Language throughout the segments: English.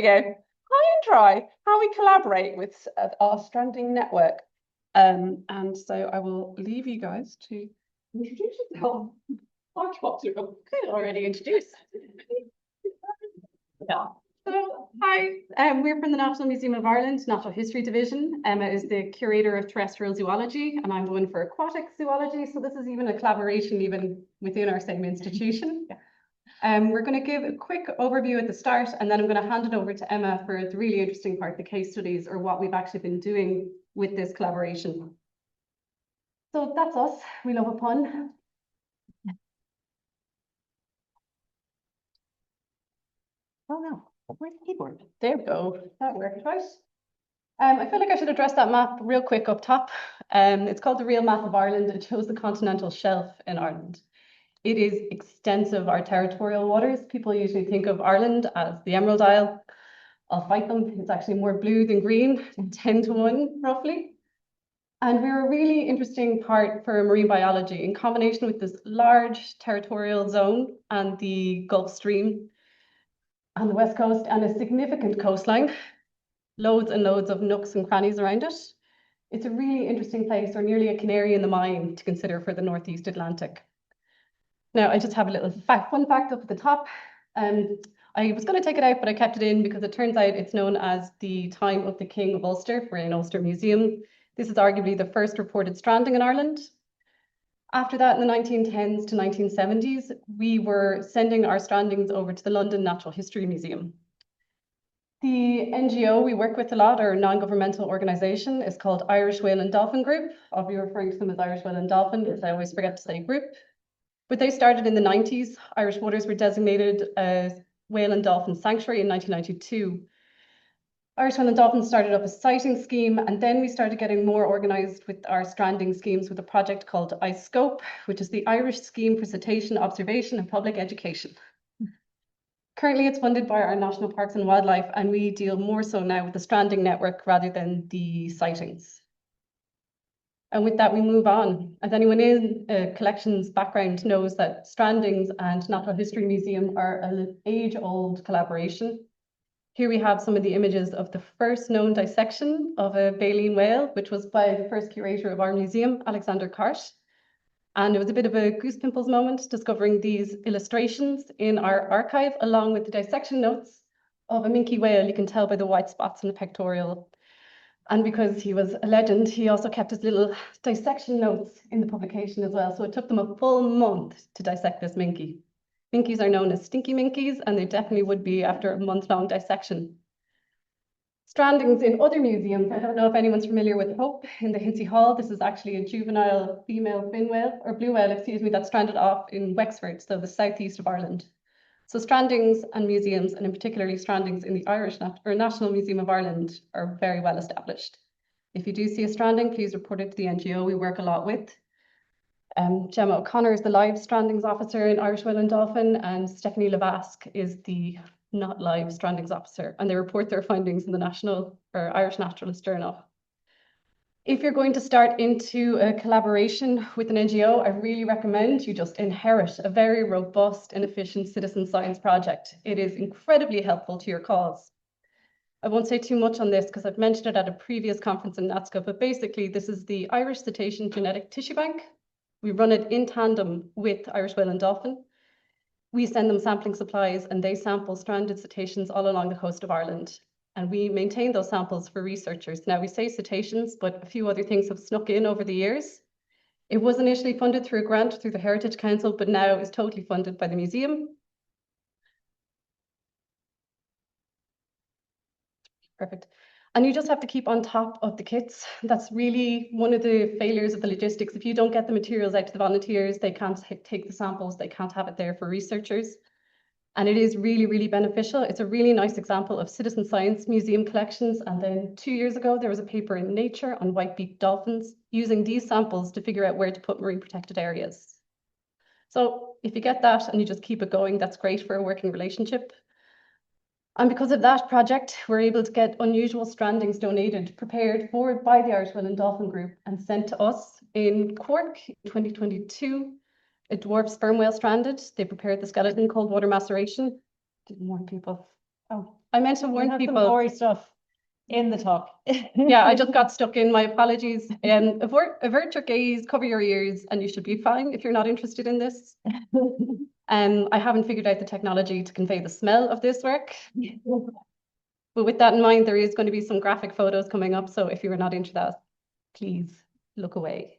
we go. High and dry, how we collaborate with our stranding network. And so I will leave you guys to introduce yourself. Our chapter already introduced. Yeah. So, hi, we're from the National Museum of Ireland, Natural History Division. Emma is the curator of terrestrial zoology, and I'm the one for aquatic zoology. So this is even a collaboration even within our same institution. We're going to give a quick overview at the start, and then I'm going to hand it over to Emma for the really interesting part, the case studies, or what we've actually been doing with this collaboration. So that's us. We love a pun. Oh no, where's the keyboard? There we go. That worked, right? I feel like I should address that map real quick up top. It's called the Real Map of Ireland. It shows the continental shelf in Ireland. It is extensive, our territorial waters. People usually think of Ireland as the Emerald Isle. I'll fight them. It's actually more blue than green, 10 to 1 roughly. And we're a really interesting part for marine biology in combination with this large territorial zone and the Gulf Stream on the west coast and a significant coastline, loads and loads of nooks and crannies around it. It's a really interesting place, or nearly a canary in the mine to consider for the Northeast Atlantic. Now, I just have a little fun fact up at the top. I was going to take it out, but I kept it in because it turns out it's known as the time of the King of Ulster. We're in Ulster Museum. This is arguably the first reported stranding in Ireland. After that, in the 1910s to 1970s, we were sending our strandings over to the London Natural History Museum. The NGO we work with a lot, or non-governmental organisation, is called Irish Whale and Dolphin Group. I'll be referring to them as Irish Whale and Dolphin because I always forget to say group. But they started in the 90s. Irish waters were designated as Whale and Dolphin Sanctuary in 1992. Irish Whale and Dolphin started up a sighting scheme, and then we started getting more organised with our stranding schemes with a project called iScope, which is the Irish Scheme for Cetacean Observation and Public Education. Currently, it's funded by our National Parks and Wildlife, and we deal more so now with the stranding network rather than the sightings. And with that, we move on. As anyone in collections background knows that strandings and Natural History Museum are an age-old collaboration. Here we have some of the images of the first known dissection of a baleen whale, which was by the first curator of our museum, Alexander Cart. And it was a bit of a goose pimples moment discovering these illustrations in our archive, along with the dissection notes of a minke whale. You can tell by the white spots in the pectoral. And because he was a legend, he also kept his little dissection notes in the publication as well. So it took them a full month to dissect this minke. Minkies are known as stinky minkies, and they definitely would be after a month-long dissection. Strandings in other museums. I don't know if anyone's familiar with Hope in the Hinsey Hall. This is actually a juvenile female fin whale, or blue whale, excuse me, that stranded off in Wexford, so the southeast of Ireland. So strandings and museums, and in particularly strandings in the National Museum of Ireland, are very well established. If you do see a stranding, please report it to the NGO we work a lot with. Gemma O'Connor is the live strandings officer in Irish Whale and Dolphin, and Stephanie Levasque is the not live strandings officer, and they report their findings in the National or Irish Naturalist Journal. If you're going to start into a collaboration with an NGO, I really recommend you just inherit a very robust and efficient citizen science project. It is incredibly helpful to your cause. I won't say too much on this because I've mentioned it at a previous conference in NATSCA, but basically this is the Irish Cetacean Genetic Tissue Bank. We run it in tandem with Irish Whale and Dolphin. We send them sampling supplies and they sample stranded cetaceans all along the coast of Ireland. And we maintain those samples for researchers. Now we say cetaceans, but a few other things have snuck in over the years. It was initially funded through a grant through the Heritage Council, but now is totally funded by the museum. Perfect. And you just have to keep on top of the kits. That's really one of the failures of the logistics. If you don't get the materials out to the volunteers, they can't take the samples, they can't have it there for researchers. And it is really, really beneficial. It's a really nice example of citizen science museum collections. And then 2 years ago, there was a paper in Nature on white-beaked dolphins using these samples to figure out where to put marine protected areas. So if you get that and you just keep it going, that's great for a working relationship. And because of that project, we're able to get unusual strandings donated, prepared for by the Irish Whale and Dolphin Group and sent to us in Cork in 2022. A dwarf sperm whale stranded. They prepared the skeleton, cold water maceration. Didn't warn people. Oh, I meant to We warn have some people. gory stuff in the talk. Yeah, I just got stuck in. My apologies. Avert your gaze, cover your ears, and you should be fine if you're not interested in this. I haven't figured out the technology to convey the smell of this work. But with that in mind, there is going to be some graphic photos coming up. So if you're not into that, please look away.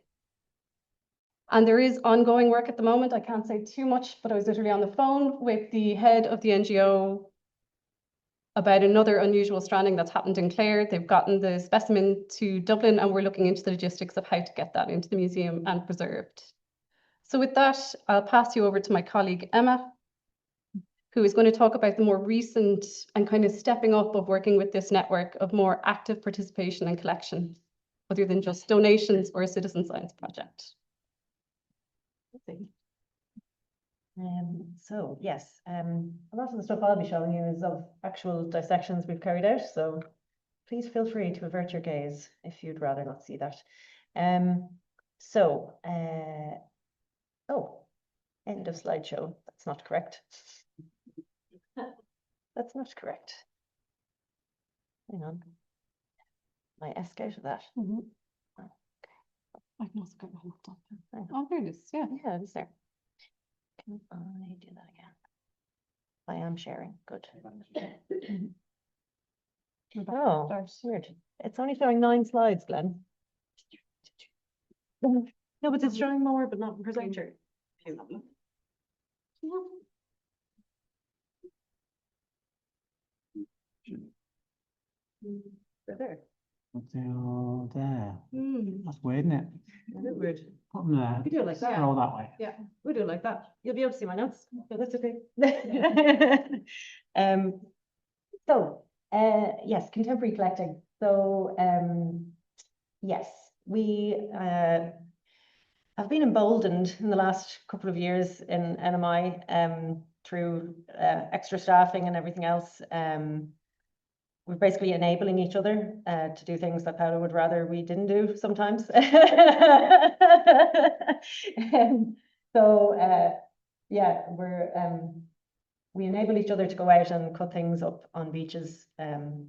And there is ongoing work at the moment. I can't say too much, but I was literally on the phone with the head of the NGO about another unusual stranding that's happened in Clare. They've gotten the specimen to Dublin, and we're looking into the logistics of how to get that into the museum and preserved. So with that, I'll pass you over to my colleague, Emma, who is going to talk about the more recent and kind of stepping up of working with this network of more active participation and collection, other than just donations or a citizen science project. So yes, a lot of the stuff I'll be showing you is of actual dissections we've carried out. So please feel free to avert your gaze if you'd rather not see that. Oh, end of slideshow. That's not correct. That's not correct. Hang on. I escaped out of that. I've not got my laptop. Oh, there it is. Yeah. Yeah, it's there. Can I do that again? I am sharing. Good. Oh, weird. It's only showing 9 slides, Glenn. No, but it's showing more, but not presenter. There. There. That's weird, isn't it? That is weird. Put them there. We could do it like that. Scroll that way. Yeah, we do it like that. You'll be able to see my notes, but that's okay. So, yes, contemporary collecting. So, yes, we have been emboldened in the last couple of years in NMI through extra staffing and everything else. We're basically enabling each other to do things that Paolo would rather we didn't do sometimes. Yeah, we enable each other to go out and cut things up on beaches.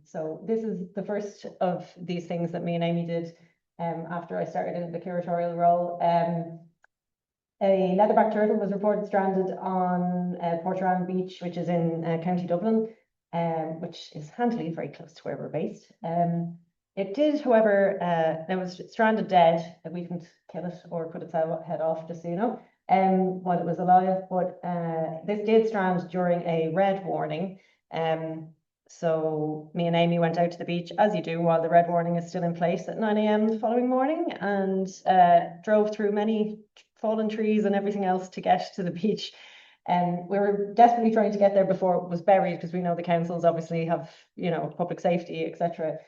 So this is the first of these things that me and Amy did after I started in the curatorial role. A leatherback turtle was reported stranded on Portrane Beach, which is in County Dublin, which is handily very close to where we're based. It did, however, it was stranded dead. We couldn't kill it or cut its head off, just so you know, while it was alive. But this did strand during a red warning. So me and Amy went out to the beach, as you do, while the red warning is still in place at 9 a.m. the following morning, and drove through many fallen trees and everything else to get to the beach. We were desperately trying to get there before it was buried, because we know the councils obviously have, you know, public safety, etc.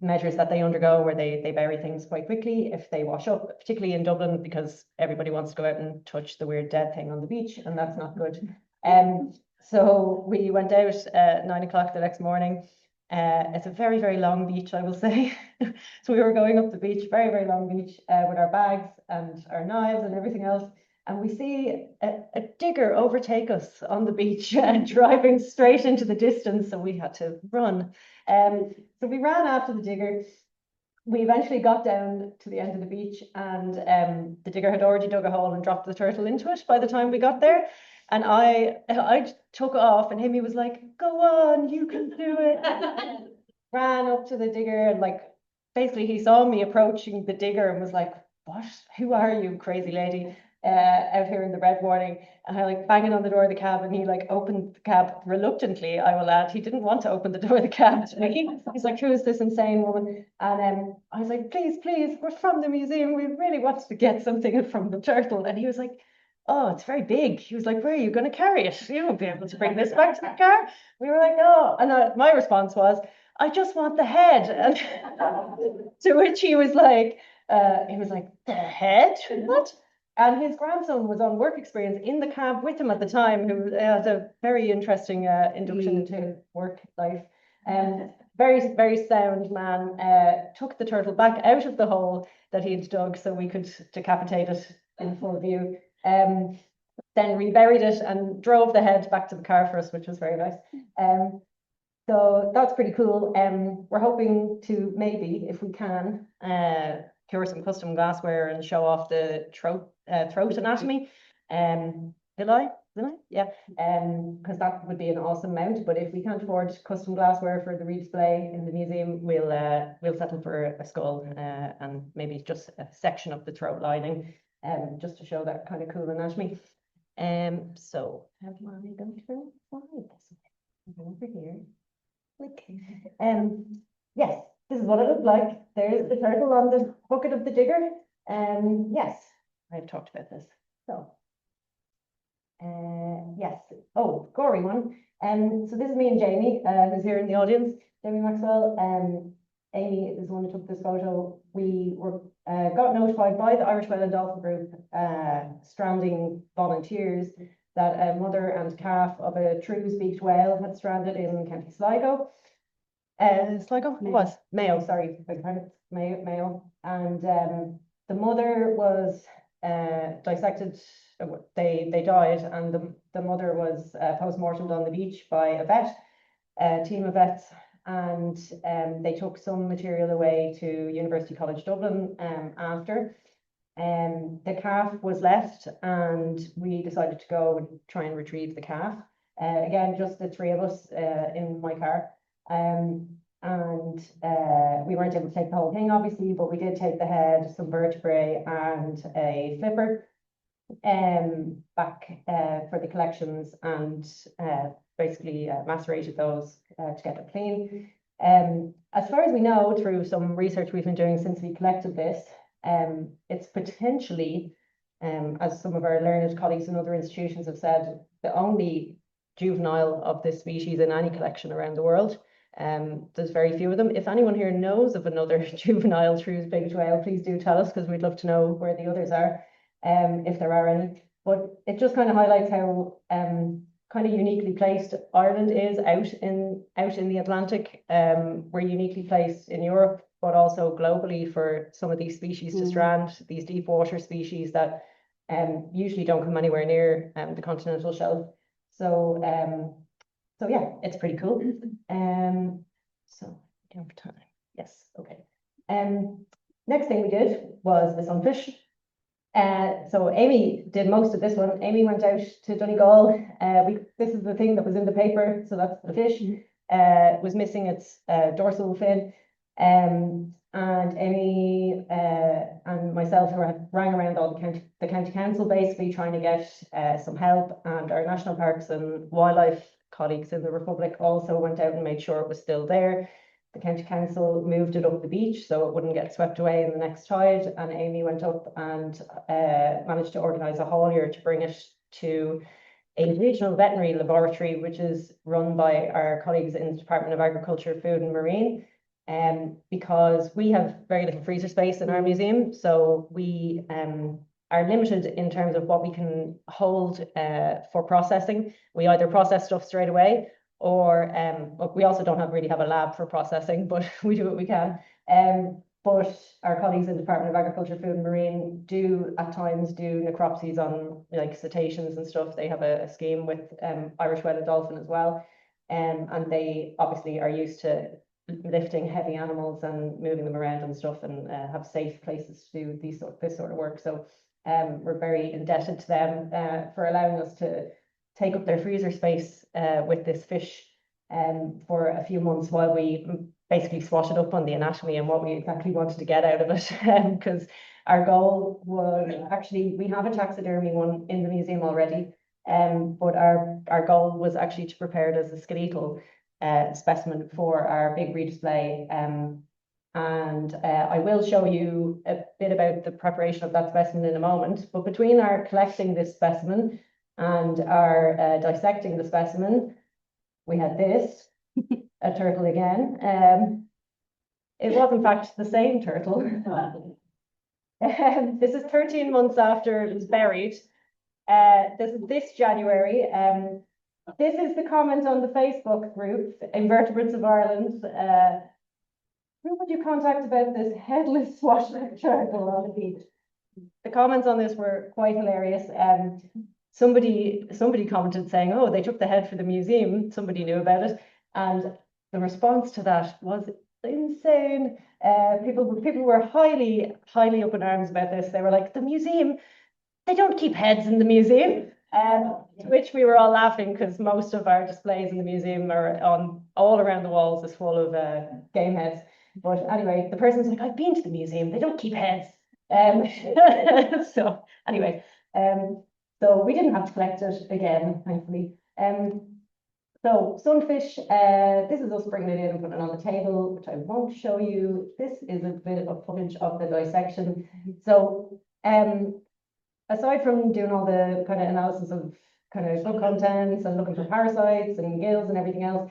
Measures that they undergo where they bury things quite quickly if they wash up, particularly in Dublin, because everybody wants to go out and touch the weird dead thing on the beach, and that's not good. So we went out at 9 o'clock the next morning. It's a very, very long beach, I will say. So we were going up the beach, very, very long beach, with our bags and our knives and everything else. And we see a digger overtake us on the beach and driving straight into the distance. So we had to run. So we ran after the digger. We eventually got down to the end of the beach, and the digger had already dug a hole and dropped the turtle into it by the time we got there. And I took off, and Himmy was like, "Go on, you can do it." Ran up to the digger, and like basically he saw me approaching the digger and was like, "What? Who are you, crazy lady? Out here in the red warning?" And I like banging on the door of the cab, and he like opened the cab reluctantly, I will add. He didn't want to open the door of the cab to me. He's like, "Who is this insane woman?" And I was like, "Please, please, we're from the museum. We really wanted to get something from the turtle." And he was like, "Oh, it's very big." He was like, "Where are you going to carry it? You won't be able to bring this back to the car." We were like, "Oh," and my response was, "I just want the head." And to which he was like, "The head? What?" And his grandson was on work experience in the cab with him at the time, who had a very interesting induction into work life. Very, very sound man, took the turtle back out of the hole that he'd dug so we could decapitate it in full view. then reburied it and drove the head back to the car for us, which was very nice. So that's pretty cool. We're hoping to maybe, if we can, cure some custom glassware and show off the throat anatomy. Did I? Yeah. Because that would be an awesome mount. But if we can't afford custom glassware for the redisplay in the museum, we'll settle for a skull and maybe just a section of the throat lining, just to show that kind of cool anatomy. So how do I go through this? Over here. Yes, this is what it looked like. There's the turtle on the bucket of the digger. Yes, I've talked about this. So, yes. Oh, gory one. So this is me and Jamie, who's here in the audience. Jamie Maxwell. Amy is the one who took this photo. We were got notified by the Irish Whale and Dolphin Group, stranding volunteers, that a mother and calf of a true-beaked whale had stranded in County Sligo. Sligo? It was Mayo, sorry, Mayo. And the mother was dissected. They died, and the mother was post-mortemed on the beach by a team of vets, and they took some material away to University College Dublin after. The calf was left, and we decided to go and try and retrieve the calf. Again, just the three of us in my car. We weren't able to take the whole thing, obviously, but we did take the head, some vertebrae, and a flipper back for the collections, and basically macerated those to get them clean. As far as we know, through some research we've been doing since we collected this, it's potentially, as some of our learned colleagues in other institutions have said, the only juvenile of this species in any collection around the world. There's very few of them. If anyone here knows of another juvenile true-beaked whale, please do tell us, because we'd love to know where the others are, if there are any. But it just kind of highlights how kind of uniquely placed Ireland is out in the Atlantic. We're uniquely placed in Europe, but also globally for some of these species to strand, these deep water species that usually don't come anywhere near the continental shelf. So yeah, it's pretty cool. So over time. Yes, okay. Next thing we did was the sunfish. So Amy did most of this one. Amy went out to Donegal. This is the thing that was in the paper, so that's the fish. Was missing its dorsal fin. And Amy and myself rang around all the county council, basically trying to get some help, and our national parks and wildlife colleagues in the Republic also went out and made sure it was still there. The county council moved it up the beach so it wouldn't get swept away in the next tide, and Amy went up and managed to organise a haulier to bring it to a regional veterinary laboratory, which is run by our colleagues in the Department of Agriculture, Food and Marine. Because we have very little freezer space in our museum, so we are limited in terms of what we can hold for processing. We either process stuff straight away, or we also don't really have a lab for processing, but we do what we can. But our colleagues in the Department of Agriculture, Food and Marine do at times do necropsies on like cetaceans and stuff. They have a scheme with Irish Whale and Dolphin as well, and they obviously are used to lifting heavy animals and moving them around and stuff, and have safe places to do this sort of work. So we're very indebted to them for allowing us to take up their freezer space with this fish for a few months while we basically swatted up on the anatomy and what we exactly wanted to get out of it. Because our goal was actually, we have a taxidermy one in the museum already, but our goal was actually to prepare it as a skeletal specimen for our big redisplay. And I will show you a bit about the preparation of that specimen in a moment. But between our collecting this specimen and our dissecting the specimen, we had this, a turtle again. It was in fact the same turtle. This is 13 months after it was buried. This is this January. This is the comment on the Facebook group, Invertebrates of Ireland. Who would you contact about this headless swashbuckler turtle on the beach? The comments on this were quite hilarious. somebody commented saying, oh, they took the head for the museum. Somebody knew about it. And the response to that was insane. People were highly up in arms about this. They were like, the museum, they don't keep heads in the museum. Which we were all laughing because most of our displays in the museum are on all around the walls is full of game heads. But anyway, the person's like, I've been to the museum, they don't keep heads. So anyway, so we didn't have to collect it again, thankfully. So sunfish, this is us bringing it in and putting it on the table, which I won't show you. This is a bit of footage of the dissection. So aside from doing all the kind of analysis of kind of food contents and looking for parasites and gills and everything else,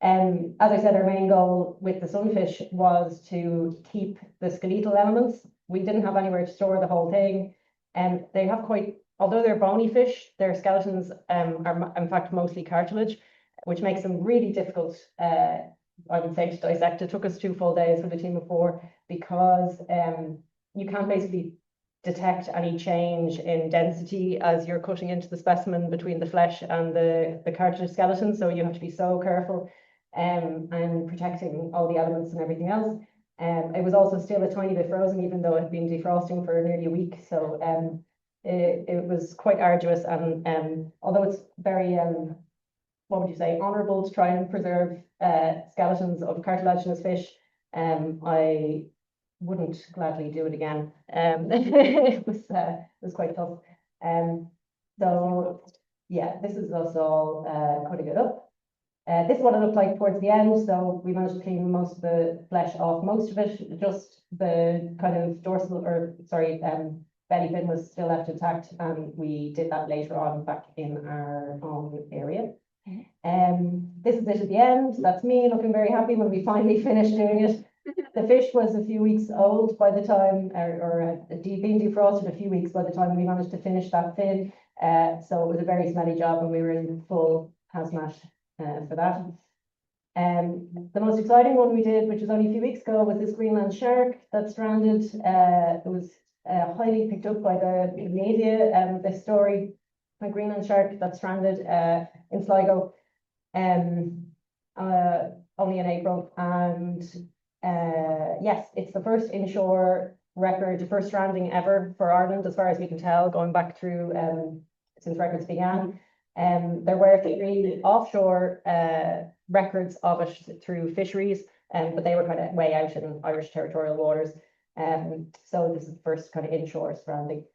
as I said, our main goal with the sunfish was to keep the skeletal elements. We didn't have anywhere to store the whole thing. And they have quite, although they're bony fish, their skeletons are in fact mostly cartilage, which makes them really difficult, I would say, to dissect. It took us 2 full days with a team of 4 because you can't basically detect any change in density as you're cutting into the specimen between the flesh and the cartilage skeleton. So you have to be so careful and protecting all the elements and everything else. It was also still a tiny bit frozen, even though it had been defrosting for nearly a week. So it was quite arduous. And although it's very, what would you say, honourable to try and preserve skeletons of cartilaginous fish, I wouldn't gladly do it again. It was quite tough. So yeah, this is us all cutting it up. This is what it looked like towards the end. So we managed to clean most of the flesh off, most of it, just the kind of dorsal, or sorry, belly fin was still left intact, and we did that later on back in our own area. This is it at the end. That's me looking very happy when we finally finished doing it. The fish was a few weeks old by the time, or being defrosted a few weeks by the time we managed to finish that fin. So it was a very smelly job, and we were in full hazmat for that. The most exciting one we did, which was only a few weeks ago, was this Greenland shark that stranded. It was highly picked up by the media, this story, a Greenland shark that stranded in Sligo only in April. And yes, it's the first inshore record, first stranding ever for Ireland, as far as we can tell, going back through since records began. There were 3 offshore records of it through fisheries, but they were kind of way out in Irish territorial waters. So this is the first kind of inshore stranding.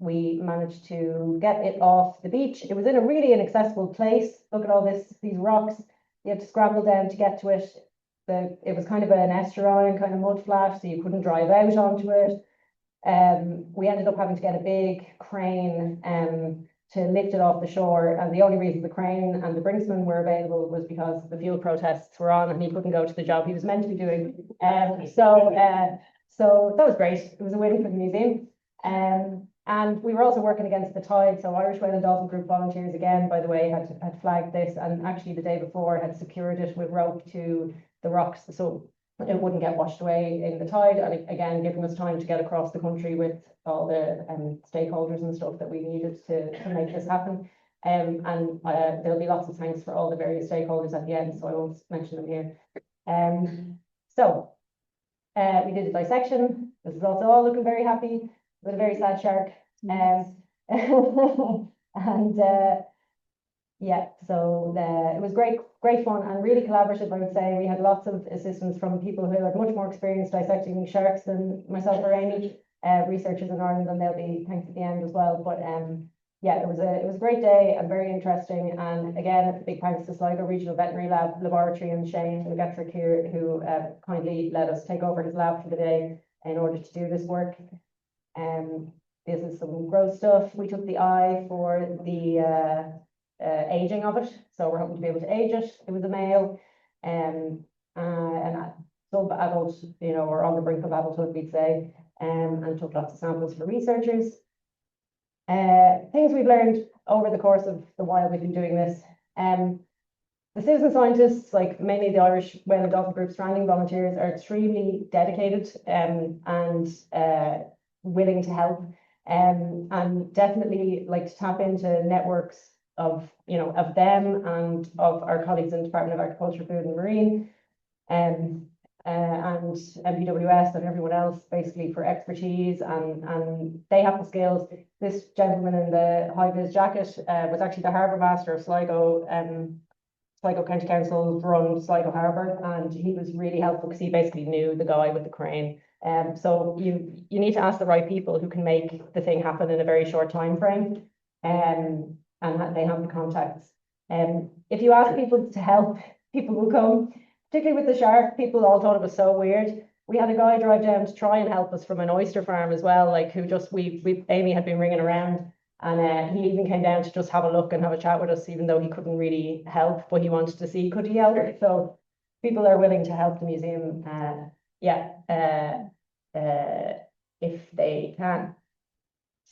We managed to get it off the beach. It was in a really inaccessible place. Look at all these rocks. You had to scramble down to get to it. It was kind of an estuarine, kind of mud flat, so you couldn't drive out onto it. We ended up having to get a big crane to lift it off the shore, and the only reason the crane and the brinksman were available was because the fuel protests were on and he couldn't go to the job he was meant to be doing. So that was great. It was a win for the museum. And we were also working against the tide. So Irish Whale and Dolphin Group volunteers, again, by the way, had flagged this, and actually the day before had secured it with rope to the rocks so it wouldn't get washed away in the tide. And again, giving us time to get across the country with all the stakeholders and stuff that we needed to make this happen. And there'll be lots of thanks for all the various stakeholders at the end, so I won't mention them here. So we did a dissection. This is also all looking very happy with a very sad shark. Yeah, so it was great fun and really collaborative, I would say. We had lots of assistance from people who had much more experience dissecting sharks than myself or Amy, researchers in Ireland, and they'll be thanked at the end as well. But yeah, it was a great day and very interesting. And again, big thanks to Sligo Regional Veterinary Laboratory and Shane McGettrick here, who kindly let us take over his lab for the day in order to do this work. This is some gross stuff. We took the eye for the aging of it, so we're hoping to be able to age it. It was a male, and sub-adult, or on the brink of adulthood, we'd say, and took lots of samples for researchers. Things we've learned over the course of the while we've been doing this. The citizen scientists, like mainly the Irish Whale and Dolphin Group stranding volunteers, are extremely dedicated and willing to help. And definitely like to tap into networks of, of them and of our colleagues in the Department of Agriculture, Food and Marine, and MPWS and everyone else basically for expertise, and they have the skills. This gentleman in the high-vis jacket was actually the harbour master of Sligo, Sligo County Council run Sligo Harbour, and he was really helpful because he basically knew the guy with the crane. So you need to ask the right people who can make the thing happen in a very short time frame, and they have the contacts. If you ask people to help, people will come. Particularly with the shark, people all thought it was so weird. We had a guy drive down to try and help us from an oyster farm as well, like who just Amy had been ringing around, and he even came down to just have a look and have a chat with us, even though he couldn't really help, but he wanted to see could he help. So people are willing to help the museum, if they can.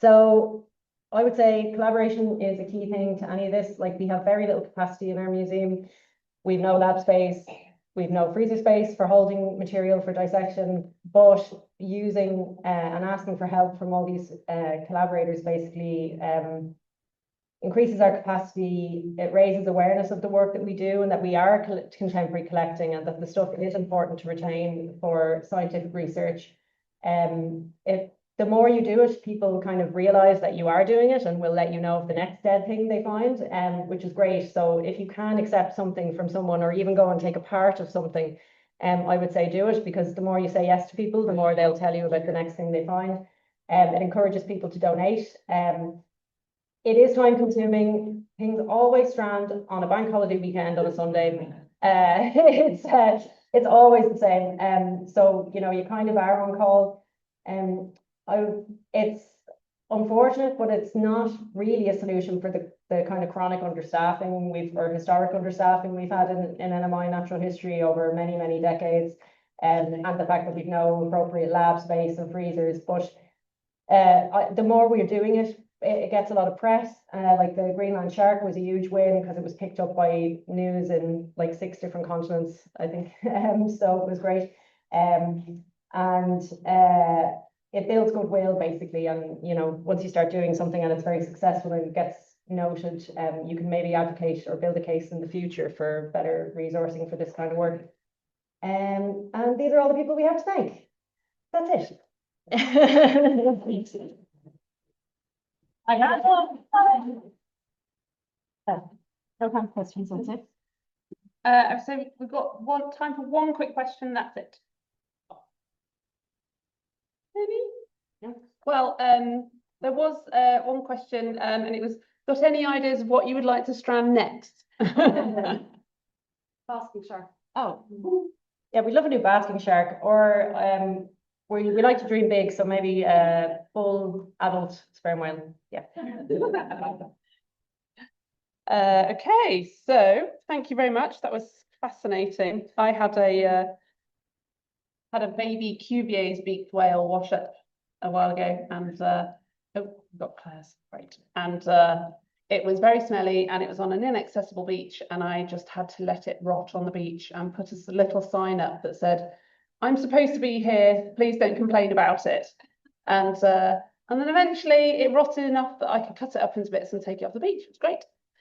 So I would say collaboration is a key thing to any of this. Like, we have very little capacity in our museum. We've no lab space. We've no freezer space for holding material for dissection, but using and asking for help from all these collaborators basically increases our capacity. It raises awareness of the work that we do and that we are contemporary collecting, and that the stuff is important to retain for scientific research. The more you do it, people kind of realize that you are doing it and will let you know of the next dead thing they find, which is great. So if you can accept something from someone or even go and take a part of something, I would say do it, because the more you say yes to people, the more they'll tell you about the next thing they find. It encourages people to donate. It is time consuming. Things always strand on a bank holiday weekend on a Sunday. It's always the same. So, you kind of are on call. It's unfortunate, but it's not really a solution for the kind of chronic understaffing or historic understaffing we've had in NMI natural history over many, many decades, and the fact that we've no appropriate lab space and freezers. But the more we're doing it, it gets a lot of press. Like the Greenland shark was a huge win because it was picked up by news in like 6 different continents, I think. So it was great. It builds goodwill basically, and once you start doing something and it's very successful and it gets noted, you can maybe advocate or build a case in the future for better resourcing for this kind of work. And these are all the people we have to thank. That's it. I have no time for questions, that's it. So we've got time for one quick question, that's it. Maybe? Yeah. Well, there was one question, and it was, got any ideas of what you would like to strand next? Basking shark. Oh, Yeah, we love a new basking shark, or we like to dream big, so maybe full adult sperm whale. Yeah. Okay, so thank you very much. That was fascinating. I had a baby Cuvier's beaked whale wash up a while ago, and got Claire's, great. And it was very smelly, and it was on an inaccessible beach, and I just had to let it rot on the beach and put a little sign up that said, "I'm supposed to be here, please don't complain about it." And then eventually it rotted enough that I could cut it up into bits and take it off the beach. It was great.